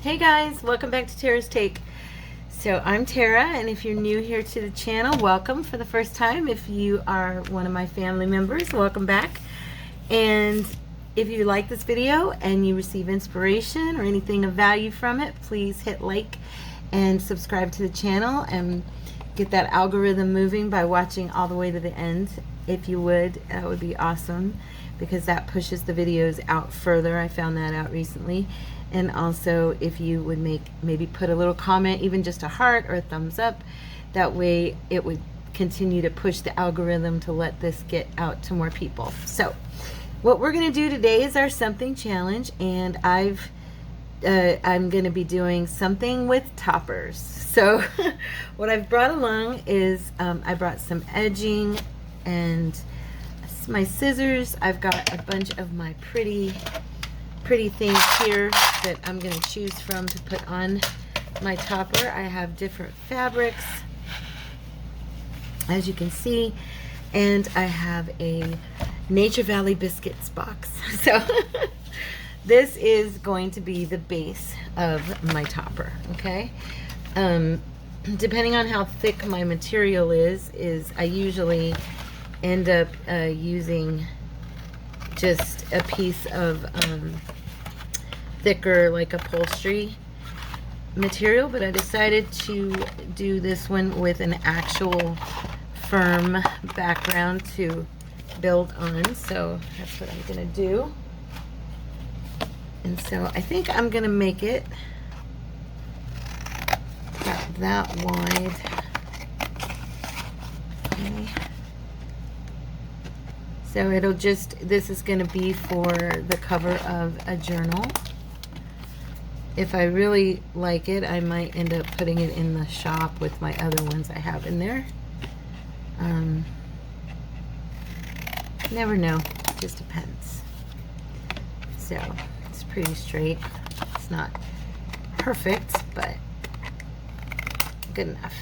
Hey guys, welcome back to Tara's Take. So I'm Tara, and if you're new here to the channel, welcome for the first time. If you are one of my family members, welcome back. And if you like this video and you receive inspiration or anything of value from it, please hit like and subscribe to the channel and get that algorithm moving by watching all the way to the end. If you would, that would be awesome, because that pushes the videos out further. I found that out recently. And also, if you would maybe put a little comment, even just a heart or a thumbs up, that way it would continue to push the algorithm to let this get out to more people. So what we're going to do today is our something challenge, and I'm going to be doing something with toppers. So what I've brought along is I brought some edging and my scissors. I've got a bunch of my pretty things here that I'm going to choose from to put on my topper. I have different fabrics, as you can see, and I have a Nature Valley Biscuits box. So this is going to be the base of my topper, okay? Depending on how thick my material is I usually end up using just a piece of thicker, like upholstery material, but I decided to do this one with an actual firm background to build on. So that's what I'm gonna do. And so I think I'm gonna make it about that wide. Okay. So it'll just, this is going to be for the cover of a journal. If I really like it, I might end up putting it in the shop with my other ones I have in there. Never know, it just depends. So it's pretty straight. It's not perfect, but good enough.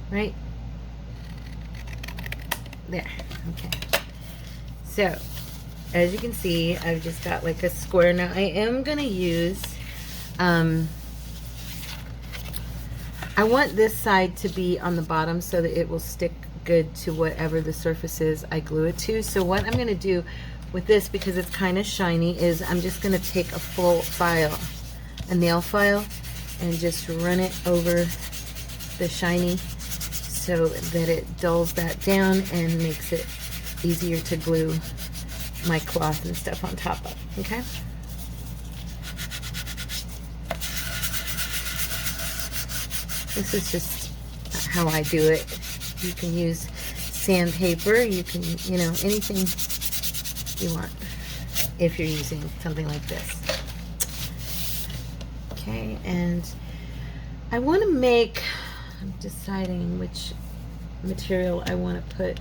Right? There. Okay, so as you can see, I've just got like a square. Now I am gonna use I want this side to be on the bottom so that it will stick good to whatever the surface is I glue it to. So what I'm gonna do with this, because it's kind of shiny, is I'm just gonna take a full file, a nail file, and just run it over the shiny so that it dulls that down and makes it easier to glue my cloth and stuff on top of, okay? This is just how I do it. You can use sandpaper, you can, you know, anything you want if you're using something like this. Okay, and I want to make, I'm deciding which material I want to put.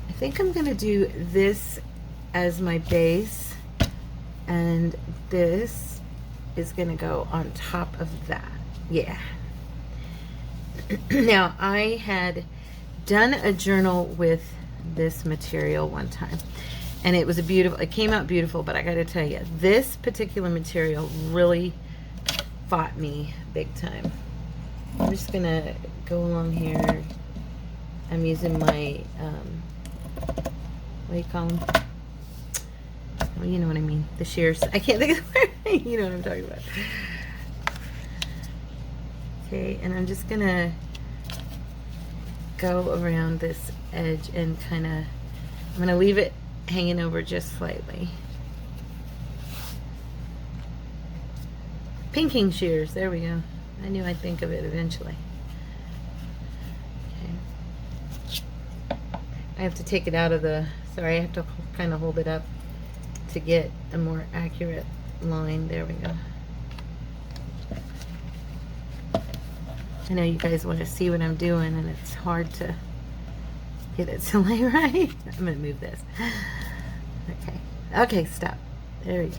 I think I'm going to do this as my base, and this is going to go on top of that. Yeah. Now, I had done a journal with this material one time, and it was it came out beautiful, but I got to tell you, this particular material really fought me big time. I'm just going to go along here. I'm using my what do you call them? Well, you know what I mean. The shears. I can't think of the word. You know what I'm talking about. Okay, and I'm just gonna go around this edge and kind of, I'm gonna leave it hanging over just slightly. Pinking shears. There we go. I knew I'd think of it eventually. Okay. I have to take it out of the, sorry, I have to kind of hold it up to get a more accurate line. There we go. I know you guys want to see what I'm doing, and it's hard to get it to lay right. I'm going to move this. Okay. Okay, stop. There we go.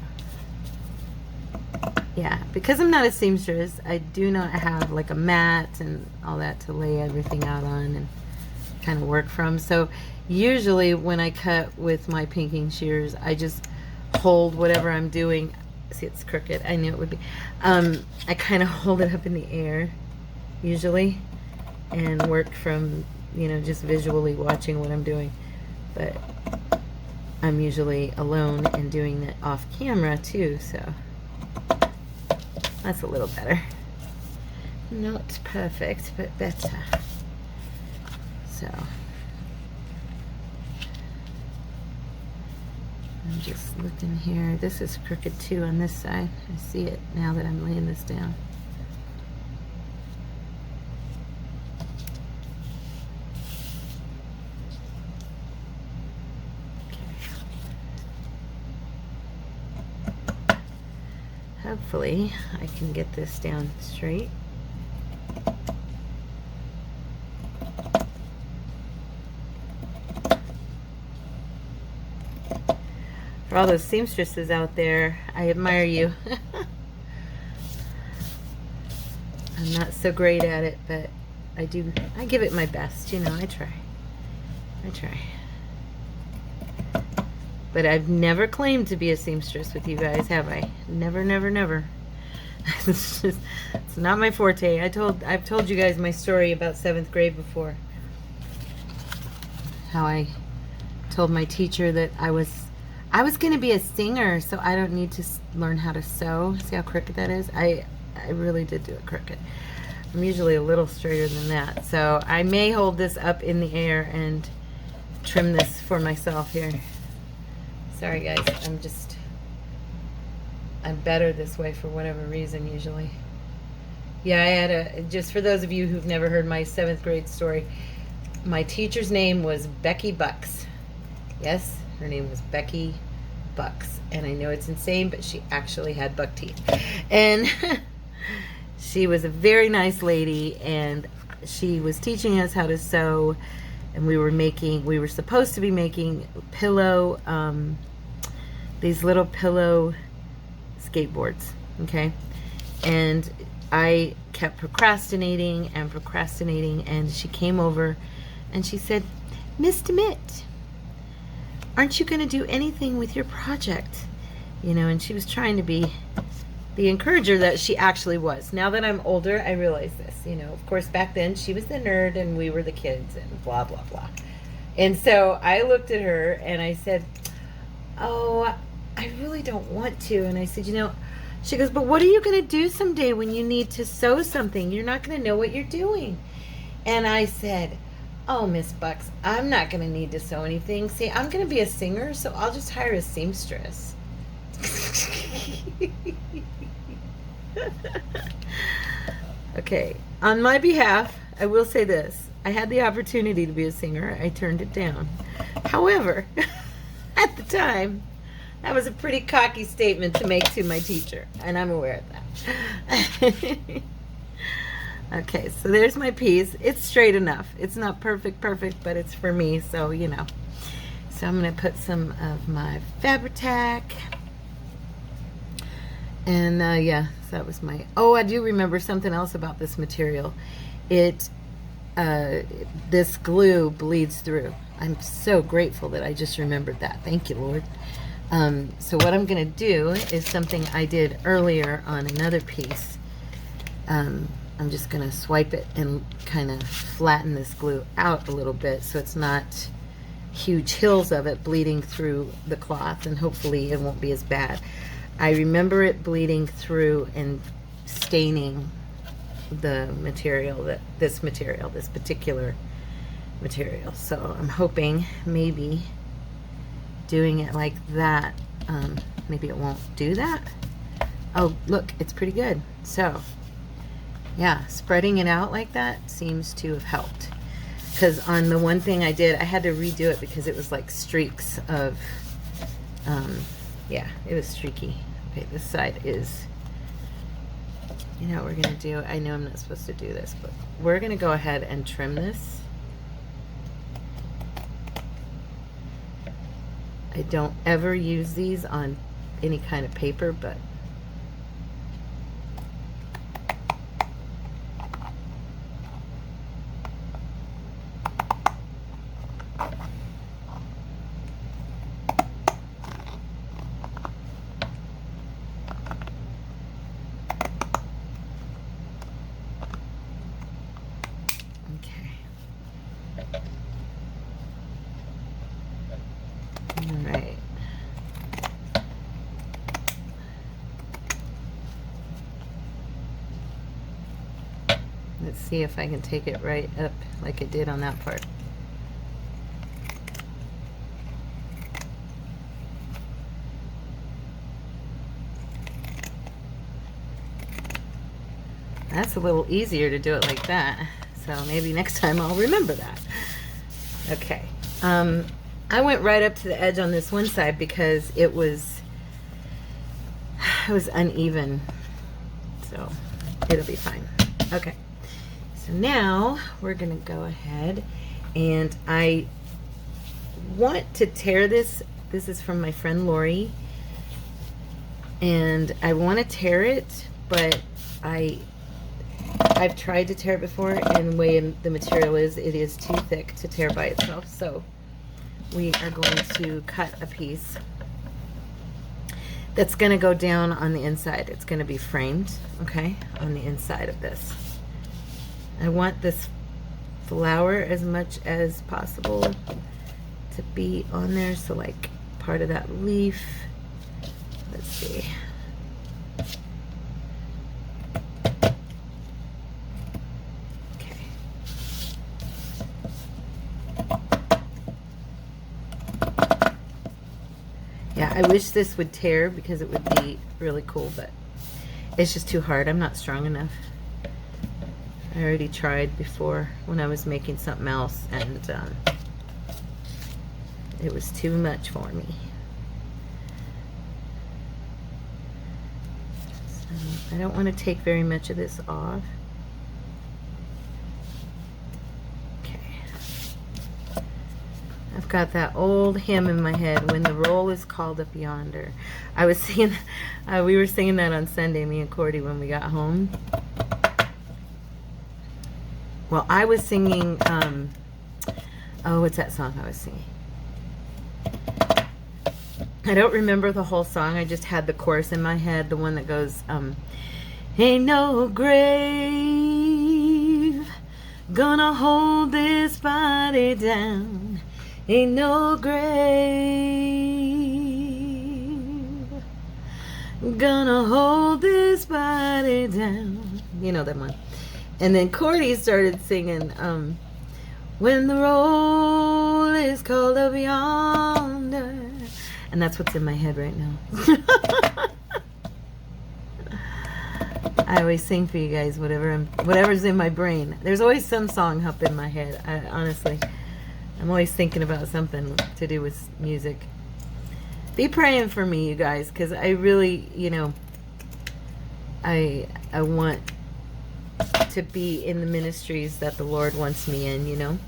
Yeah, because I'm not a seamstress, I do not have like a mat and all that to lay everything out on and kind of work from. So usually when I cut with my pinking shears, I just hold whatever I'm doing. See, it's crooked. I knew it would be. I kind of hold it up in the air, usually, and work from, just visually watching what I'm doing. But I'm usually alone and doing it off camera, too, so that's a little better. Not perfect, but better. So I'm just looking here. This is crooked too on this side. I see it now that I'm laying this down. Okay. Hopefully I can get this down straight. For all those seamstresses out there, I admire you. I'm not so great at it, but I give it my best, I try. But I've never claimed to be a seamstress with you guys, have I? Never, never, never. It's not my forte. I've told you guys my story about 7th grade before. How I told my teacher that I was going to be a singer, so I don't need to learn how to sew. See how crooked that is? I really did do it crooked. I'm usually a little straighter than that. So I may hold this up in the air and trim this for myself here. Sorry guys, I'm better this way for whatever reason usually. Yeah, just for those of you who've never heard my 7th grade story, my teacher's name was Becky Bucks. Yes, her name was Becky Bucks. And I know it's insane, but she actually had buck teeth. And she was a very nice lady, and she was teaching us how to sew, and we were supposed to be making pillow, these little pillow skateboards, okay? And I kept procrastinating, and she came over and she said, "Miss DeMitt, aren't you going to do anything with your project?" And she was trying to be the encourager that she actually was. Now that I'm older, I realize this. Of course, back then she was the nerd and we were the kids and blah, blah, blah. And so I looked at her and I said, "Oh, I really don't want to." And I said, she goes, "But what are you going to do someday when you need to sew something? You're not going to know what you're doing." And I said, "Oh, Miss Bucks, I'm not going to need to sew anything. See, I'm going to be a singer, so I'll just hire a seamstress." Okay, on my behalf, I will say this. I had the opportunity to be a singer. I turned it down. However, at the time, that was a pretty cocky statement to make to my teacher, and I'm aware of that. Okay, so there's my piece. It's straight enough. It's not perfect, but it's for me, so So I'm going to put some of my Fabri-Tac. And yeah, so that was my... Oh, I do remember something else about this material. This glue bleeds through. I'm so grateful that I just remembered that. Thank you, Lord. So what I'm going to do is something I did earlier on another piece. I'm just going to swipe it and kind of flatten this glue out a little bit so it's not huge hills of it bleeding through the cloth, and hopefully it won't be as bad. I remember it bleeding through and staining the material, this particular material. So I'm hoping maybe doing it like that, maybe it won't do that. Oh, look, it's pretty good. So yeah, spreading it out like that seems to have helped. Because on the one thing I did, I had to redo it because it was like streaks of, yeah, it was streaky. Okay, this side is, you know what we're going to do? I know I'm not supposed to do this, but we're going to go ahead and trim this. I don't ever use these on any kind of paper, but Let's see if I can take it right up like it did on that part. That's a little easier to do it like that. So maybe next time I'll remember that. Okay. I went right up to the edge on this one side because it was uneven. So it'll be fine. Okay. So now we're going to go ahead, and I want to tear this. This is from my friend Lori. And I want to tear it, but I've tried to tear it before, and the way the material is, it is too thick to tear by itself. So we are going to cut a piece that's going to go down on the inside. It's going to be framed, okay, on the inside of this. I want this flower as much as possible to be on there. So like part of that leaf. Let's see. Yeah, I wish this would tear because it would be really cool, but it's just too hard. I'm not strong enough. I already tried before when I was making something else, and it was too much for me. So I don't want to take very much of this off. I've got that old hymn in my head, "When the roll is called up yonder." I was singing, we were singing that on Sunday, me and Cordy, when we got home. Well, I was singing, oh, what's that song I was singing? I don't remember the whole song. I just had the chorus in my head, the one that goes, ain't no grave gonna hold this body down. Ain't no grave gonna hold this body down. You know that one. And then Cordy started singing, when the roll is called up yonder. And that's what's in my head right now. I always sing for you guys whatever's in my brain. There's always some song up in my head. Honestly, I'm always thinking about something to do with music. Be praying for me, you guys, because I really, you know, I want to be in the ministries that the Lord wants me in, you know.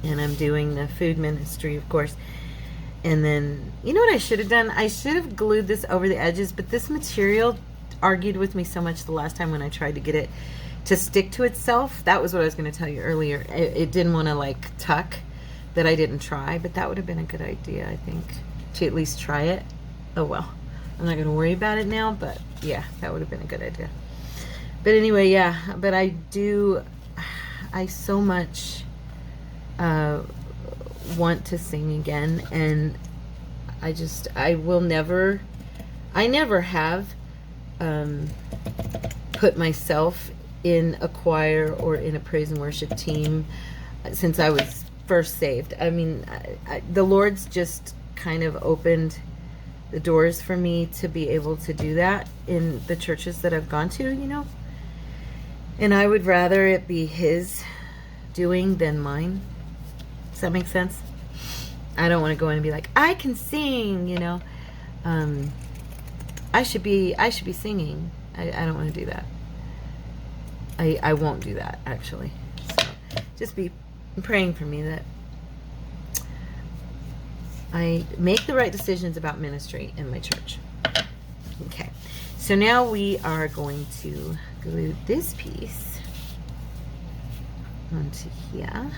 And I'm doing the food ministry, of course. And then, you know what I should have done? I should have glued this over the edges, but this material argued with me so much the last time when I tried to get it to stick to itself. That was what I was going to tell you earlier. It didn't want to like tuck, that I didn't try, but that would have been a good idea, I think, to at least try it. Oh well, I'm not going to worry about it now, but yeah, that would have been a good idea. But anyway, yeah, but I so much want to sing again, and I never have put myself in a choir or in a praise and worship team since I was first saved. I mean, the Lord's just kind of opened the doors for me to be able to do that in the churches that I've gone to, you know. And I would rather it be His doing than mine. Does that make sense? I don't want to go in and be like, I can sing, you know. I should be singing. I don't want to do that. I won't do that, actually. So just be praying for me that I make the right decisions about ministry in my church. Okay, so now we are going to glue this piece onto here.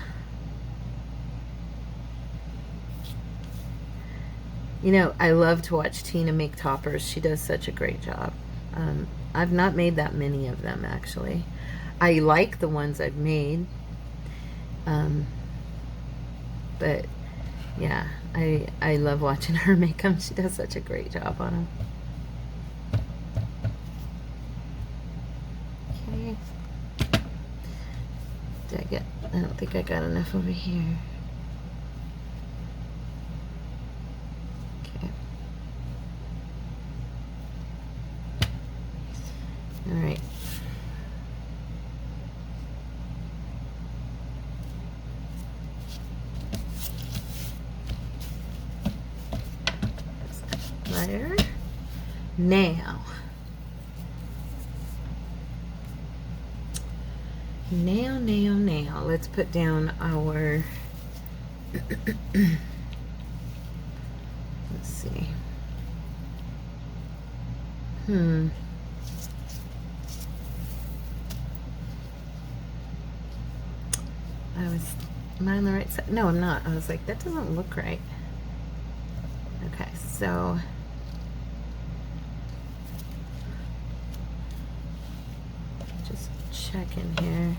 You know, I love to watch Tina make toppers. She does such a great job. I've not made that many of them, actually. I like the ones I've made. But yeah, I love watching her make them. She does such a great job on them. Okay. I don't think I got enough over here. Okay. All right. There. Now, let's put down our, let's see, am I on the right side? No, I'm not. I was like, that doesn't look right. Okay, so just checking here.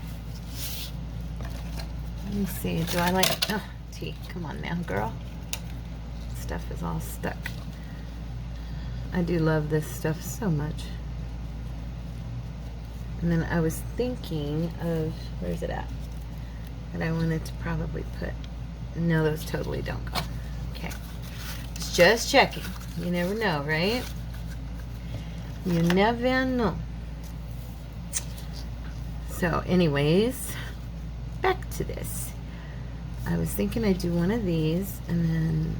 Let me see. Do I like? Oh, T. Come on now, girl. Stuff is all stuck. I do love this stuff so much. And then I was thinking of, where's it at? That I wanted to probably put. No, those totally don't go. Okay. Just checking. You never know, right? You never know. So anyways, back to this. I was thinking I'd do one of these, and then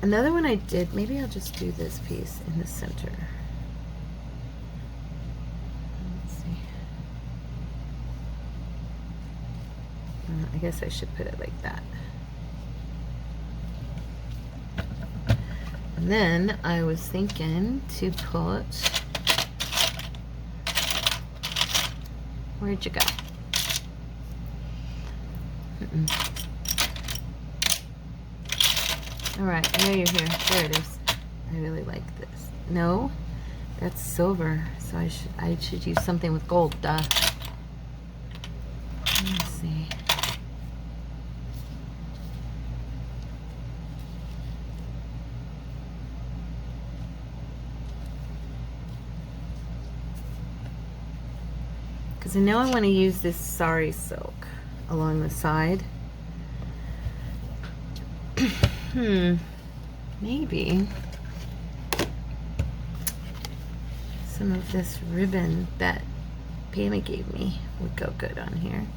another one I did, maybe I'll just do this piece in the center. Let's see. I guess I should put it like that. And then I was thinking to put, where'd you go? All right, I know you're here. There it is. I really like this. No, that's silver, so I should use something with gold. Duh. Let's see. Because I know I want to use this sari silk along the side. Maybe some of this ribbon that Pammy gave me would go good on here.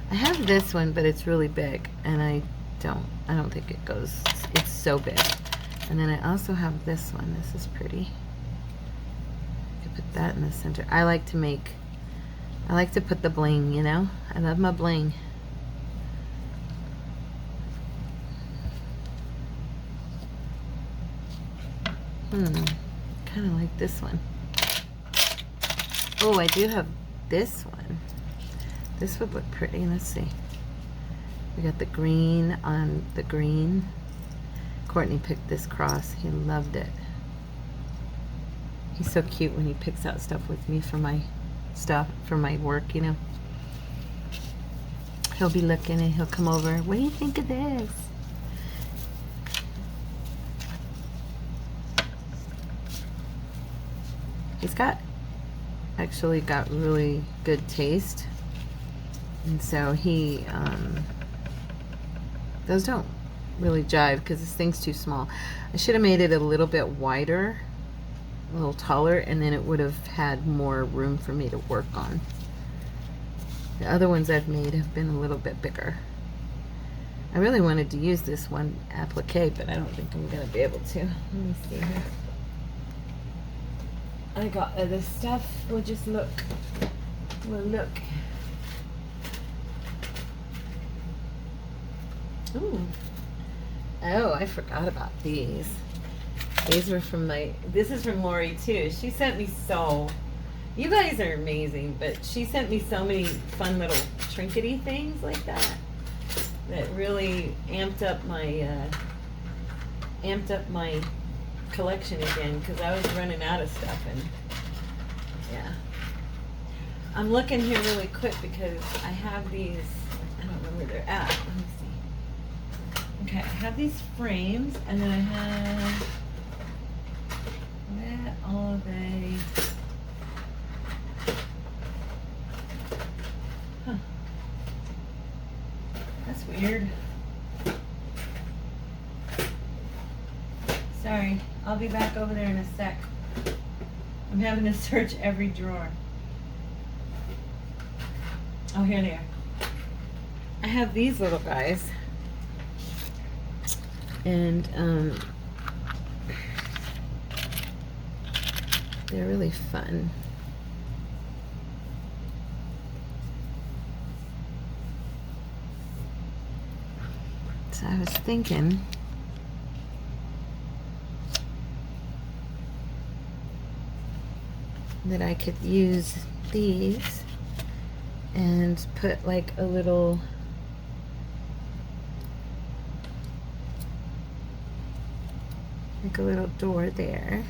I have this one, but it's really big, and I don't think it goes. It's so big. And then I also have this one. This is pretty. I could put that in the center. I like to put the bling, you know? I love my bling. Kind of like this one. Oh, I do have this one. This would look pretty. Let's see. We got the green on the green. Courtney picked this cross. He loved it. He's so cute when he picks out stuff with me for my stuff, for my work, you know. He'll be looking and he'll come over. What do you think of this? He's actually got really good taste. And so he, those don't really jive because this thing's too small. I should have made it a little bit wider, a little taller, and then it would have had more room for me to work on. The other ones I've made have been a little bit bigger. I really wanted to use this one applique, but I don't think I'm going to be able to. Let me see here. I got other stuff. We'll just look. We'll look. Ooh. Oh, I forgot about these. These were from this is from Lori too. She sent me you guys are amazing, but she sent me so many fun little trinkety things like that really amped up my collection again, because I was running out of stuff. And yeah, I'm looking here really quick because I have these. I don't know where they're at. Let me see. Okay, I have these frames, and then I have are they? Huh. That's weird. Sorry, I'll be back over there in a sec. I'm having to search every drawer. Oh, here they are. I have these little guys. And they're really fun. So I was thinking that I could use these and put like a little door there.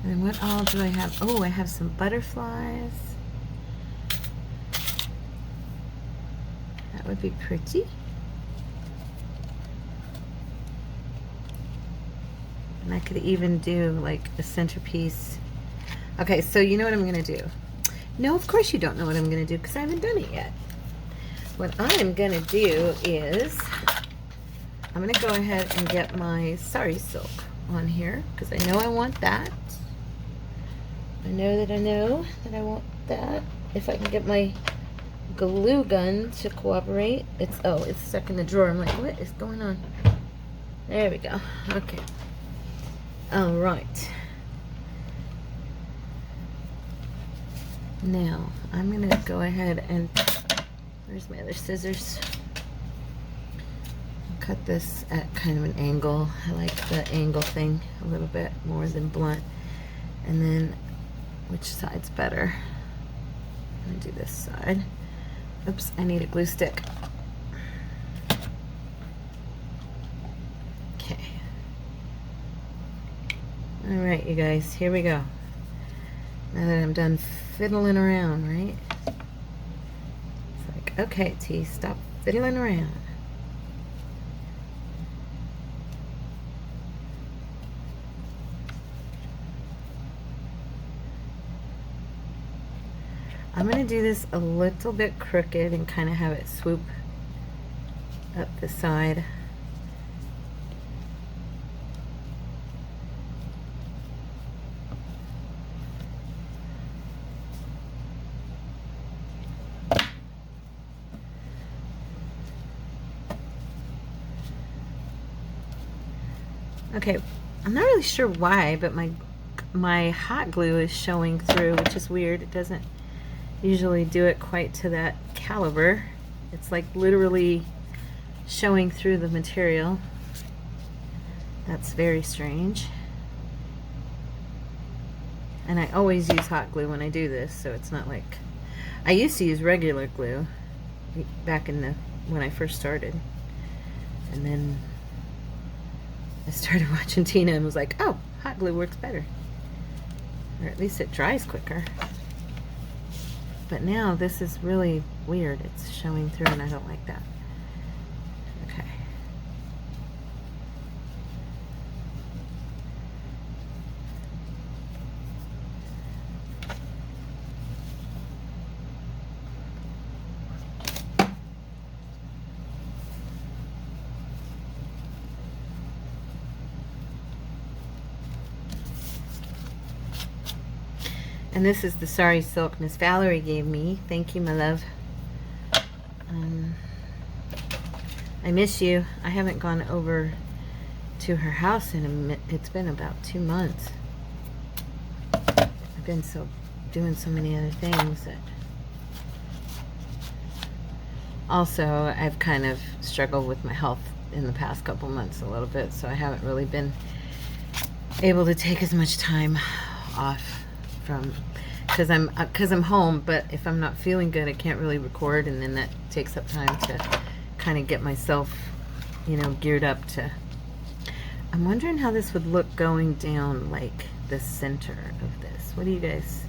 And what all do I have? Oh, I have some butterflies. That would be pretty. And I could even do like a centerpiece. Okay, so you know what I'm gonna do? No, of course you don't know what I'm gonna do because I haven't done it yet. What I'm gonna do is I'm gonna go ahead and get my sari silk on here because I know I want that. I know that I want that. If I can get my glue gun to cooperate. It's stuck in the drawer. I'm like, what is going on? There we go. Okay. All right. Now I'm gonna go ahead and where's my other scissors? Cut this at kind of an angle. I like the angle thing a little bit more than blunt. And then which side's better? I'm gonna do this side. Oops, I need a glue stick. Okay. All right, you guys, here we go. Now that I'm done fiddling around, right? It's like, okay, T, stop fiddling around. I'm going to do this a little bit crooked and kind of have it swoop up the side. Okay, I'm not really sure why, but my hot glue is showing through, which is weird. It doesn't usually do it quite to that caliber. It's like literally showing through the material. That's very strange. And I always use hot glue when I do this, so it's not like I used to use regular glue back in when I first started, and then I started watching Tina and was like, oh, hot glue works better, or at least it dries quicker. But now this is really weird. It's showing through and I don't like that. Okay. And this is the sari silk Miss Valerie gave me. Thank you, my love. I miss you. I haven't gone over to her house it's been about 2 months. I've been doing so many other things that also I've kind of struggled with my health in the past couple months a little bit, so I haven't really been able to take as much time off from because I'm home, but if I'm not feeling good I can't really record, and then that takes up time to kind of get myself, you know, geared up to. I'm wondering how this would look going down like the center of this. What do you guys,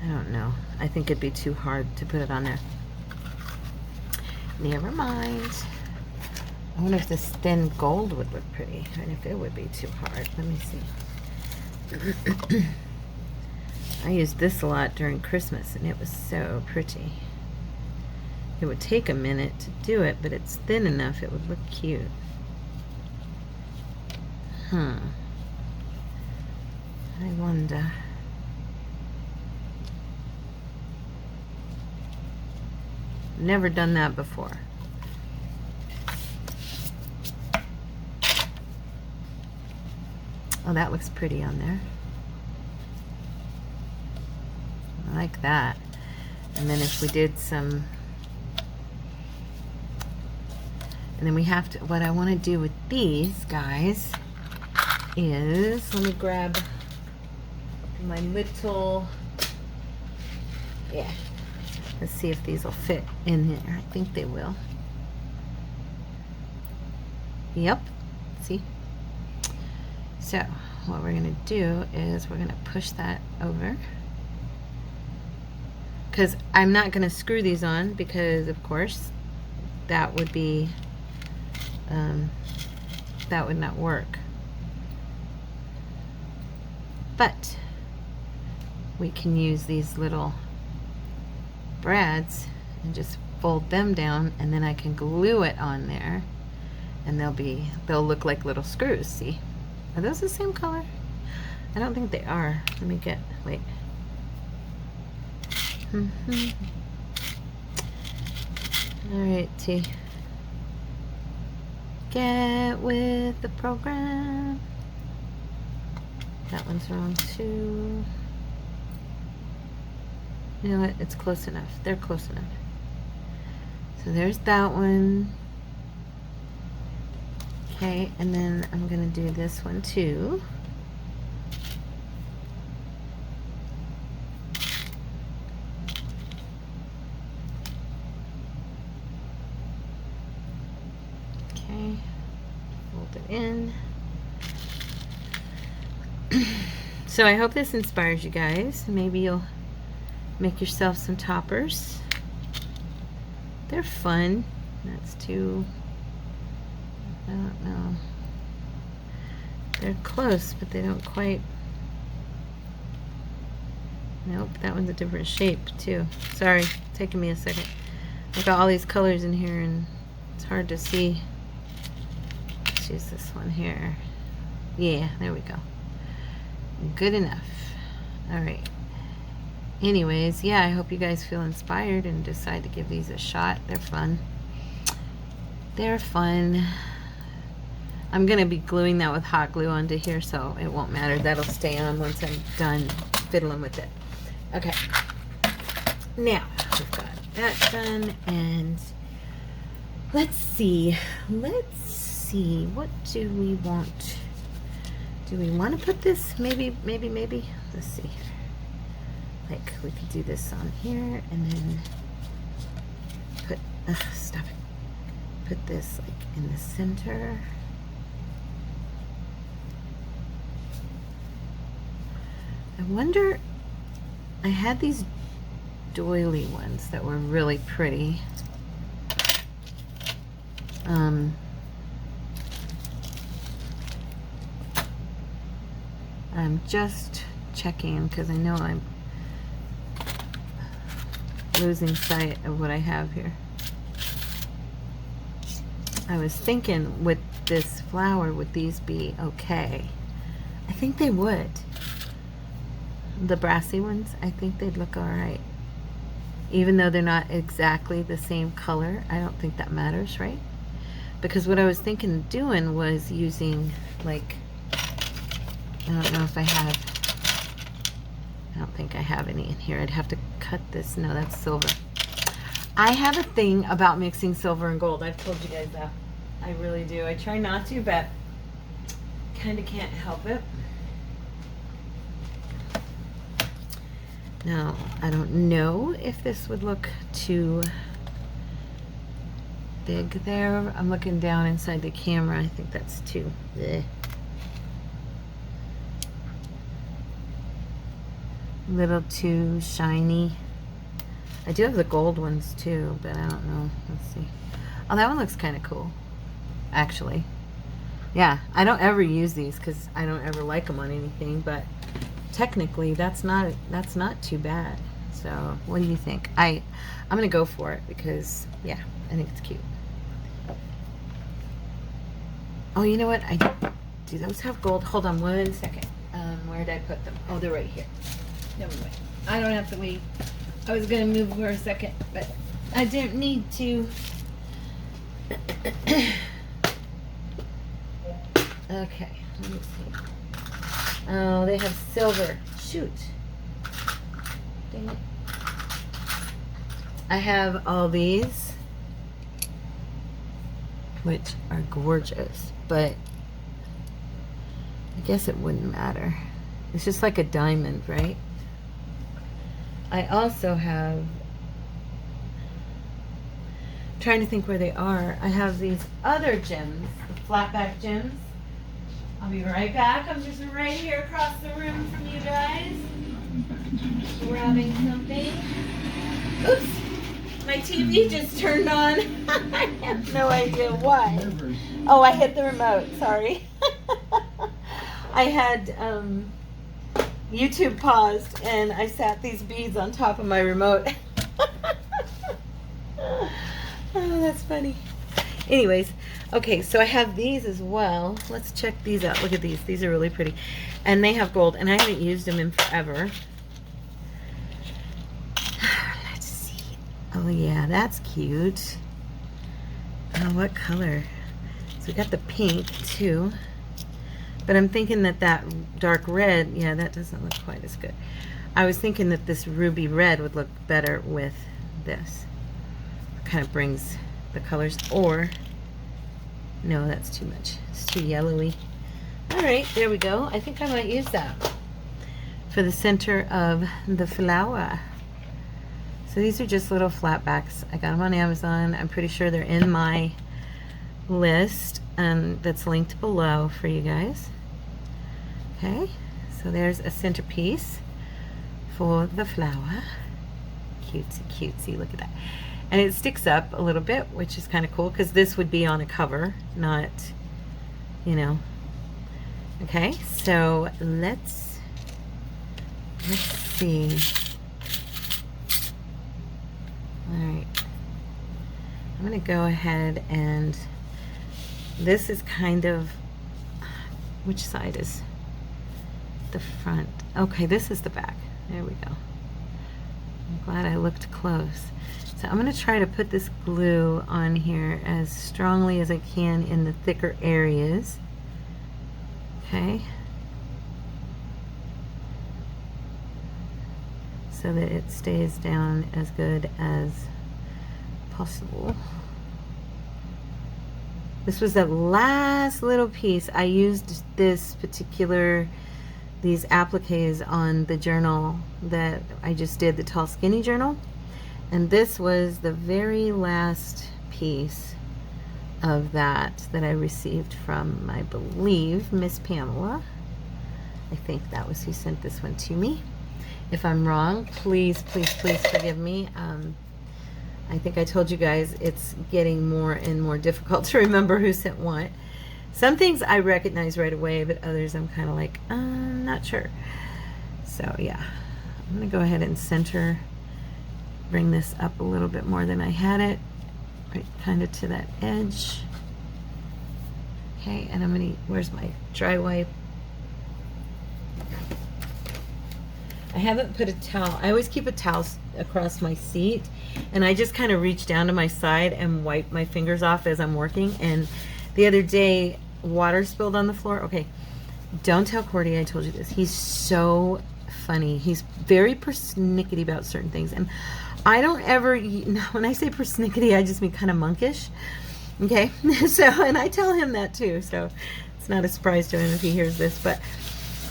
I don't know. I think it'd be too hard to put it on there. Never mind. I wonder if this thin gold would look pretty, and if it would be too hard. Let me see. I used this a lot during Christmas, and it was so pretty. It would take a minute to do it, but it's thin enough it would look cute. I wonder. Never done that before. Oh, that looks pretty on there. I like that. And then if we did some, and then we have to, what I want to do with these guys is, let me grab my little, yeah, let's see if these will fit in here. I think they will. Yep, see? So what we're going to do is we're going to push that over, because I'm not going to screw these on, because of course that would be that would not work. But we can use these little brads and just fold them down, and then I can glue it on there, and they'll look like little screws. See? Are those the same color? I don't think they are. Let me wait. Alright, T. Get with the program. That one's wrong too. You know what? It's close enough. They're close enough. So there's that one. Okay, and then I'm going to do this one too. Okay, fold it in. So I hope this inspires you guys. Maybe you'll make yourself some toppers. They're fun. That's too, I don't know. They're close, but they don't quite. Nope, that one's a different shape too. Sorry, taking me a second. I've got all these colors in here and it's hard to see. Let's use this one here. Yeah, there we go. Good enough. Alright. Anyways, yeah, I hope you guys feel inspired and decide to give these a shot. They're fun. They're fun. I'm going to be gluing that with hot glue onto here, so it won't matter. That'll stay on once I'm done fiddling with it. Okay. Now, we've got that done, and let's see. What do we want? Do we want to put this? Maybe. Let's see. Like, we could do this on here, and then put, stop it. Put this, like, in the center. I wonder, I had these doily ones that were really pretty. I'm just checking because I know I'm losing sight of what I have here. I was thinking with this flower, would these be okay? I think they would. The brassy ones, I think they'd look alright. Even though they're not exactly the same color, I don't think that matters, right? Because what I was thinking of doing was using, like, I don't know if I don't think I have any in here. I'd have to cut this. No, that's silver. I have a thing about mixing silver and gold. I've told you guys that. I really do. I try not to, but kind of can't help it. Now, I don't know if this would look too big there. I'm looking down inside the camera. I think that's too bleh. A little too shiny. I do have the gold ones too, but I don't know. Let's see. Oh, that one looks kind of cool, actually. Yeah, I don't ever use these because I don't ever like them on anything, but technically that's not too bad. So what do you think? I'm gonna go for it because yeah, I think it's cute. Oh, you know what? Do those have gold? Hold on one second. Where did I put them? Oh, they're right here. Never mind. I don't have to wait. I was gonna move for a second, but I didn't need to. Okay, let me see. Oh, they have silver. Shoot. Dang it. I have all these, which are gorgeous, but I guess it wouldn't matter. It's just like a diamond, right? I also have, I'm trying to think where they are. I have these other gems, the flatback gems. I'll be right back. I'm just right here across the room from you guys. Grabbing something. Oops. My TV just turned on. I have no idea why. Oh, I hit the remote. Sorry. I had YouTube paused and I sat these beads on top of my remote. Oh, that's funny. Anyways, okay, so I have these as well. Let's check these out. Look at these. These are really pretty. And they have gold, and I haven't used them in forever. Let's see. Oh, yeah, that's cute. Oh, what color? So we got the pink, too. But I'm thinking that dark red, yeah, that doesn't look quite as good. I was thinking that this ruby red would look better with this. It kind of brings the colors, or no, that's too much. It's too yellowy. All right, there we go. I think I might use that for the center of the flower. So these are just little flatbacks. I got them on Amazon. I'm pretty sure they're in my list that's linked below for you guys. Okay, so there's a centerpiece for the flower. Cutesy, cutesy, look at that. And it sticks up a little bit, which is kind of cool because this would be on a cover, not, you know. Okay, so let's see. All right, I'm gonna go ahead and this is kind of, which side is the front? Okay, this is the back. There we go. I'm glad I looked close. So I'm going to try to put this glue on here as strongly as I can in the thicker areas. Okay. So that it stays down as good as possible. This was the last little piece. I used these appliques on the journal that I just did, the Tall Skinny journal. And this was the very last piece of that I received from, I believe, Miss Pamela. I think that was who sent this one to me. If I'm wrong, please, please, please forgive me. I think I told you guys it's getting more and more difficult to remember who sent what. Some things I recognize right away, but others I'm kind of like, not sure. So yeah, I'm gonna go ahead and center, bring this up a little bit more than I had it, right kind of to that edge. Okay, and I'm gonna, where's my dry wipe? I haven't put a towel. I always keep a towel across my seat, and I just kind of reach down to my side and wipe my fingers off as I'm working. And the other day, water spilled on the floor. Okay, don't tell Cordy I told you this. He's so funny. He's very persnickety about certain things, and I don't ever, when I say persnickety, I just mean kind of monkish. Okay, so, and I tell him that too, so it's not a surprise to him if he hears this. But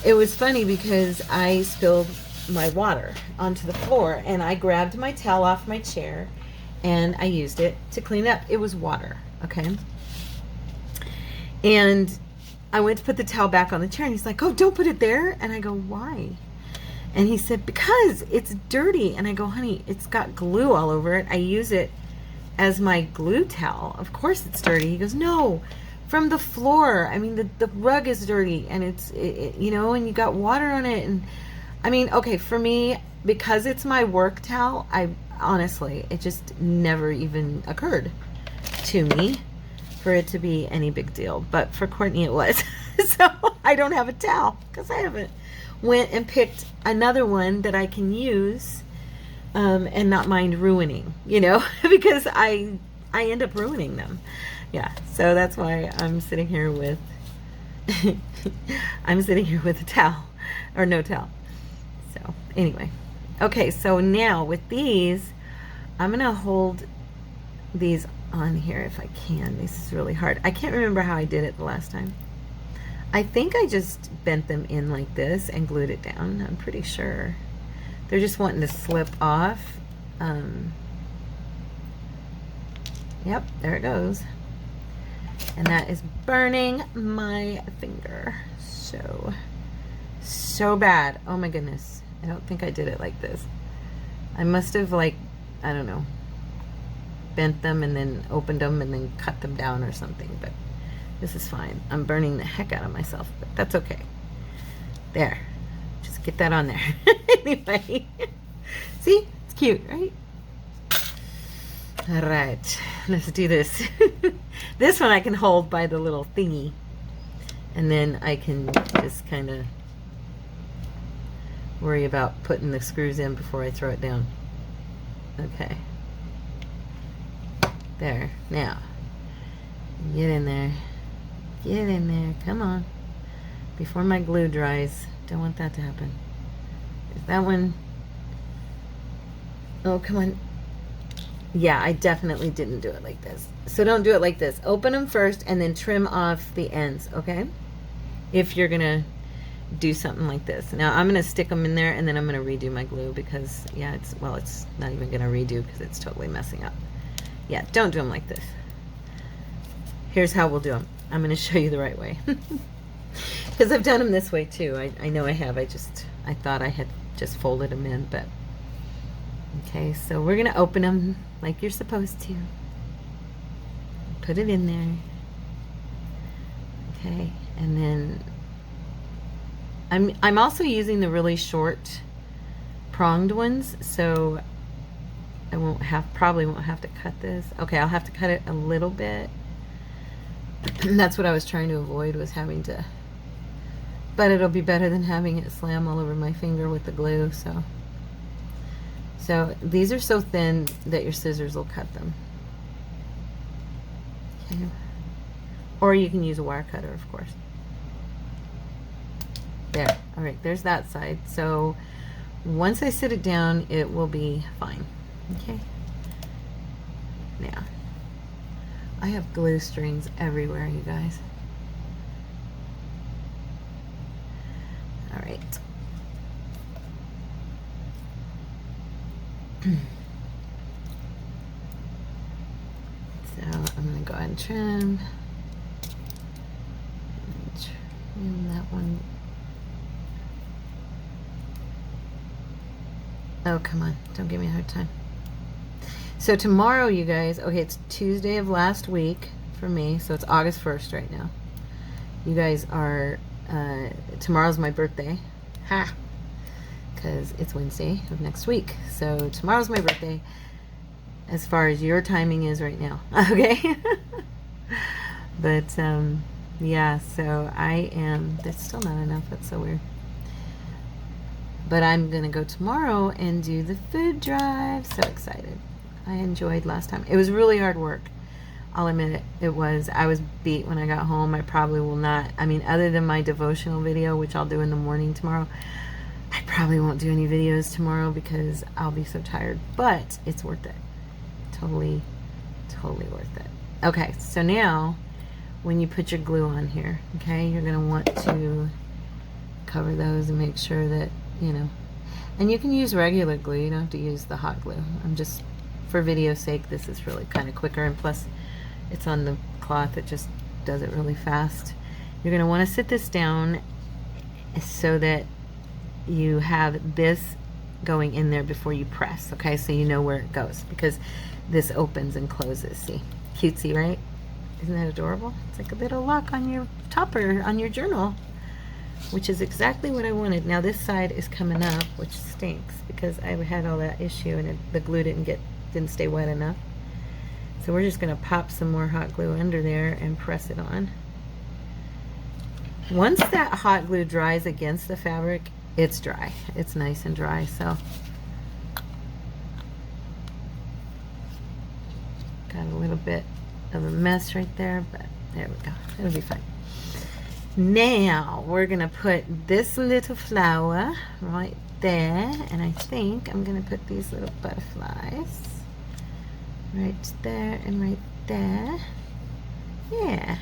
it was funny because I spilled my water onto the floor, and I grabbed my towel off my chair and I used it to clean it up. It was water, okay? And I went to put the towel back on the chair, and he's like, oh, don't put it there. And I go, why? And he said, because it's dirty. And I go, honey, it's got glue all over it. I use it as my glue towel. Of course it's dirty. He goes, no, from the floor. I mean, the rug is dirty, and you know, and you got water on it. And I mean, okay, for me, because it's my work towel, I honestly, it just never even occurred to me for it to be any big deal. But for Courtney, it was. So I don't have a towel because I haven't went and picked another one that I can use and not mind ruining, you know, because I end up ruining them. Yeah, so that's why I'm sitting here with a towel or no towel. So anyway, okay, so now with these, I'm gonna hold these on here if I can. This is really hard. I can't remember how I did it the last time. I think I just bent them in like this and glued it down. I'm pretty sure. They're just wanting to slip off. Yep, there it goes. And that is burning my finger. So bad. Oh my goodness. I don't think I did it like this. I must have, like, I don't know, bent them and then opened them and then cut them down or something, but this is fine. I'm burning the heck out of myself, but that's okay. There. Just get that on there. Anyway. See? It's cute, right? All right. Let's do this. This one I can hold by the little thingy. And then I can just kind of worry about putting the screws in before I throw it down. Okay. There. Now. Get in there. Get in there. Come on. Before my glue dries. Don't want that to happen. There's that one. Oh, come on. Yeah, I definitely didn't do it like this. So don't do it like this. Open them first and then trim off the ends, okay? If you're going to do something like this. Now, I'm going to stick them in there and then I'm going to redo my glue because, yeah, it's not even going to redo because it's totally messing up. Yeah, don't do them like this. Here's how we'll do them. I'm going to show you the right way. Because I've done them this way too. I know I have. I thought I had just folded them in, but okay, so we're going to open them like you're supposed to. Put it in there. Okay, and then I'm also using the really short pronged ones, so I probably won't have to cut this. Okay, I'll have to cut it a little bit. That's what I was trying to avoid, was having to, but it'll be better than having it slam all over my finger with the glue. So these are so thin that your scissors will cut them. Okay. Or you can use a wire cutter, of course. There. All right, there's that side. So once I sit it down, it will be fine. Okay. Now, I have glue strings everywhere, you guys. All right. So I'm going to go ahead and trim that one. Oh, come on. Don't give me a hard time. So tomorrow, you guys, okay, it's Tuesday of last week for me, so it's August 1st right now. You guys are, tomorrow's my birthday. Ha! Because it's Wednesday of next week. So tomorrow's my birthday as far as your timing is right now. Okay? But, yeah, so I am, that's still not enough. That's so weird. But I'm going to go tomorrow and do the food drive. So excited. I enjoyed last time. It was really hard work. I'll admit it. It was. I was beat when I got home. I probably will not. I mean, other than my devotional video, which I'll do in the morning tomorrow, I probably won't do any videos tomorrow because I'll be so tired. But it's worth it. Totally, totally worth it. Okay, so now when you put your glue on here, okay, you're going to want to cover those and make sure that, you know, and you can use regular glue. You don't have to use the hot glue. I'm just, for video's sake, this is really kind of quicker, and plus it's on the cloth. It just does it really fast. You're going to want to sit this down so that you have this going in there before you press, okay, so you know where it goes, because this opens and closes. See, cutesy, right? Isn't that adorable? It's like a little lock on your topper, on your journal, which is exactly what I wanted. Now this side is coming up, which stinks because I had all that issue and the glue didn't stay wet enough. So we're just gonna pop some more hot glue under there and press it on. Once that hot glue dries against the fabric, it's dry. It's nice and dry, so. Got a little bit of a mess right there, but there we go. It'll be fine. Now we're gonna put this little flower right there, and I think I'm gonna put these little butterflies right there and right there. Yeah,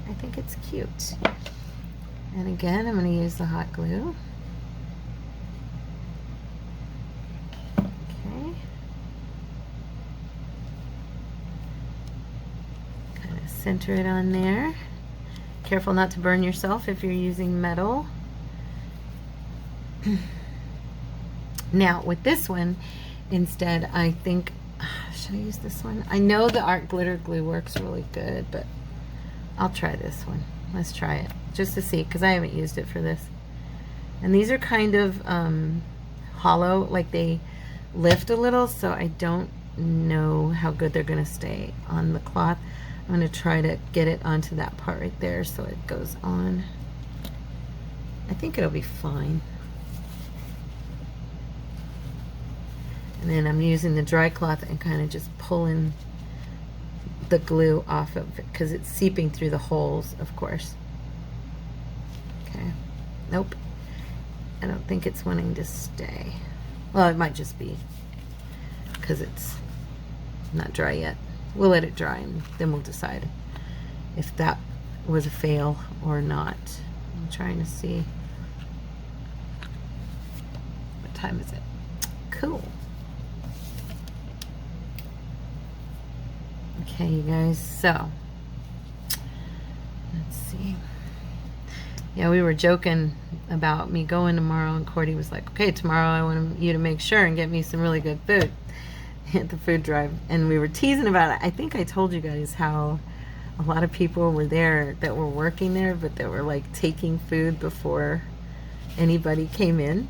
I think it's cute. And again, I'm gonna use the hot glue. Okay. Kind of center it on there. Careful not to burn yourself if you're using metal. Now with this one, instead, I think, should I use this one? I know the art glitter glue works really good, but I'll try this one. Let's try it just to see, because I haven't used it for this. And these are kind of hollow, like they lift a little, so I don't know how good they're gonna stay on the cloth. I'm gonna try to get it onto that part right there so it goes on. I think it'll be fine. And then I'm using the dry cloth and kind of just pulling the glue off of it because it's seeping through the holes, of course. Okay. Nope. I don't think it's wanting to stay. Well, it might just be because it's not dry yet. We'll let it dry and then we'll decide if that was a fail or not. I'm trying to see. What time is it? Cool. Okay, you guys, so let's see. Yeah, we were joking about me going tomorrow, and Cordy was like, okay, tomorrow I want you to make sure and get me some really good food at the food drive. And we were teasing about it. I think I told you guys how a lot of people were there that were working there, but that were like taking food before anybody came in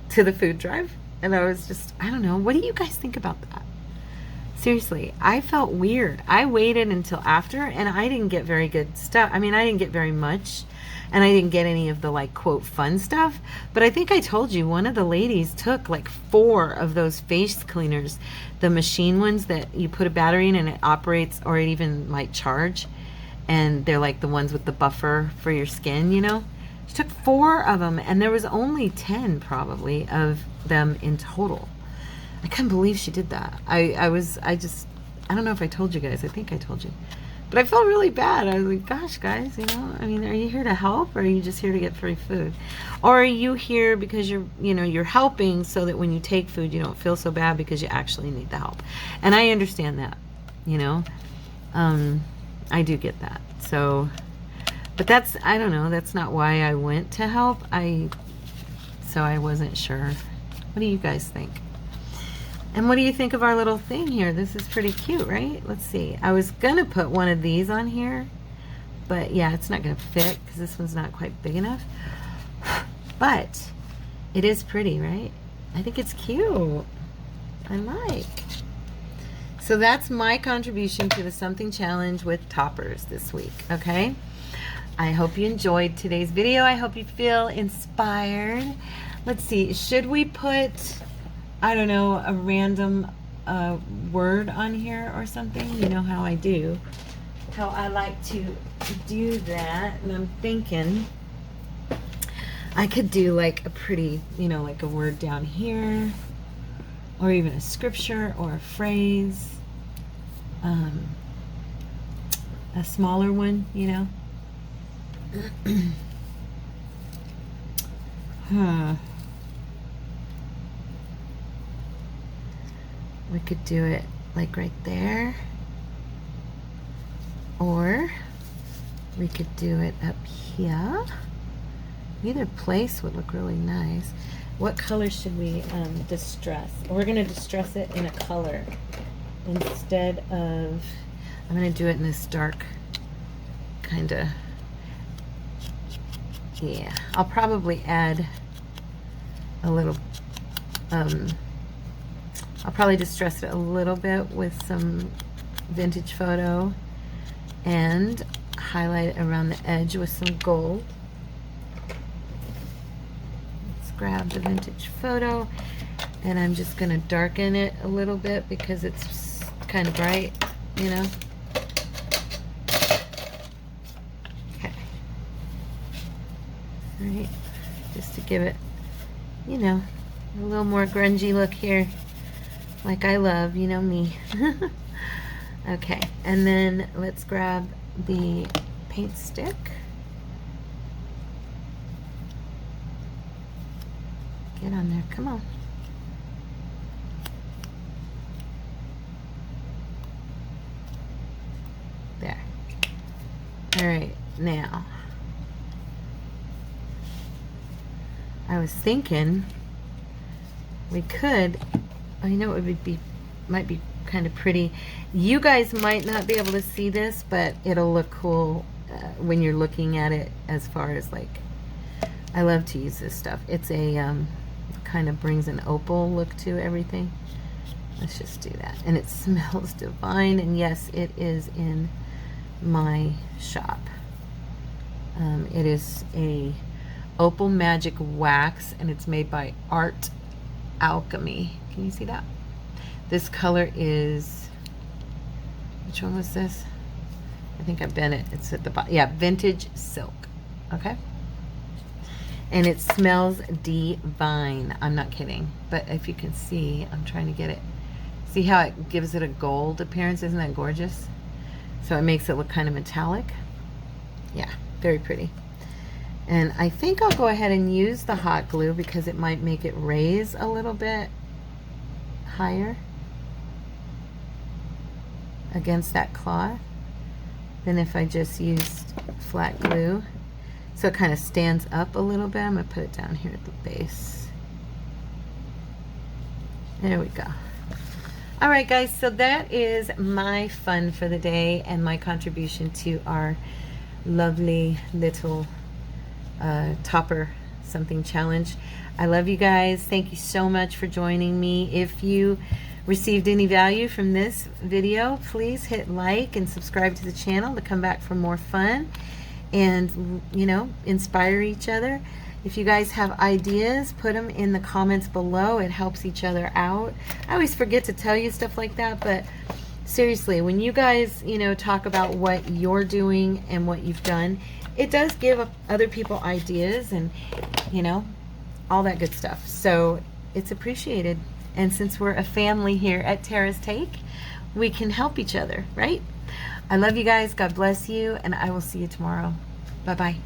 to the food drive. And I was just, I don't know, what do you guys think about that? Seriously, I felt weird. I waited until after, and I didn't get very good stuff. I mean, I didn't get very much, and I didn't get any of the, like, quote, fun stuff. But I think I told you, one of the ladies took, like, 4 of those face cleaners, the machine ones that you put a battery in and it operates, or it even might charge. And they're, like, the ones with the buffer for your skin, you know? She took 4 of them, and there was only 10, probably, of them in total. I couldn't believe she did that. I don't know if I told you guys. I think I told you. But I felt really bad. I was like, gosh, guys, you know, I mean, are you here to help or are you just here to get free food? Or are you here because you're helping so that when you take food, you don't feel so bad because you actually need the help? And I understand that, you know. I do get that. So, but that's, I don't know, that's not why I went to help. So I wasn't sure. What do you guys think? And what do you think of our little thing here? This is pretty cute, right? Let's see. I was going to put one of these on here, but yeah, it's not going to fit because this one's not quite big enough. But it is pretty, right? I think it's cute. I like. So that's my contribution to the Something Challenge with toppers this week, okay? I hope you enjoyed today's video. I hope you feel inspired. Let's see. Should we put, I don't know, a random word on here or something? You know how I do. How I like to do that. And I'm thinking I could do like a pretty, you know, like a word down here. Or even a scripture or a phrase. A smaller one, you know. We could do it like right there, or we could do it up here. Either place would look really nice. What color should we distress? We're going to distress it in a color instead of, I'm going to do it in this dark kind of, yeah, I'll probably add a little, I'll probably distress it a little bit with some vintage photo and highlight it around the edge with some gold. Let's grab the vintage photo, and I'm just going to darken it a little bit because it's kind of bright, you know. Okay. All right, just to give it, you know, a little more grungy look here, like I love, you know me. Okay, and then let's grab the paint stick. Get on there, come on. There. All right, now, I was thinking we could, I know it would be, might be kind of pretty. You guys might not be able to see this, but it'll look cool when you're looking at it, as far as like, I love to use this stuff. It's a, kind of brings an opal look to everything. Let's just do that. And it smells divine, and yes, it is in my shop. It is a Opal Magic wax, and it's made by Art Alchemy. Can you see that? This color is, which one was this? I think I bent it. It's at the bottom. Yeah, Vintage Silk. Okay. And it smells divine. I'm not kidding. But if you can see, I'm trying to get it. See how it gives it a gold appearance? Isn't that gorgeous? So it makes it look kind of metallic. Yeah, very pretty. And I think I'll go ahead and use the hot glue because it might make it raise a little bit higher against that cloth than if I just used flat glue. So it kind of stands up a little bit. I'm going to put it down here at the base. There we go. All right, guys, so that is my fun for the day and my contribution to our lovely little topper something challenge. I love you guys. Thank you so much for joining me. If you received any value from this video, please hit like and subscribe to the channel to come back for more fun and, you know, inspire each other. If you guys have ideas, put them in the comments below. It helps each other out. I always forget to tell you stuff like that, but seriously, when you guys, you know, talk about what you're doing and what you've done, it does give other people ideas and, you know, all that good stuff. So it's appreciated. And since we're a family here at Tara's Take, we can help each other, right? I love you guys. God bless you. And I will see you tomorrow. Bye-bye.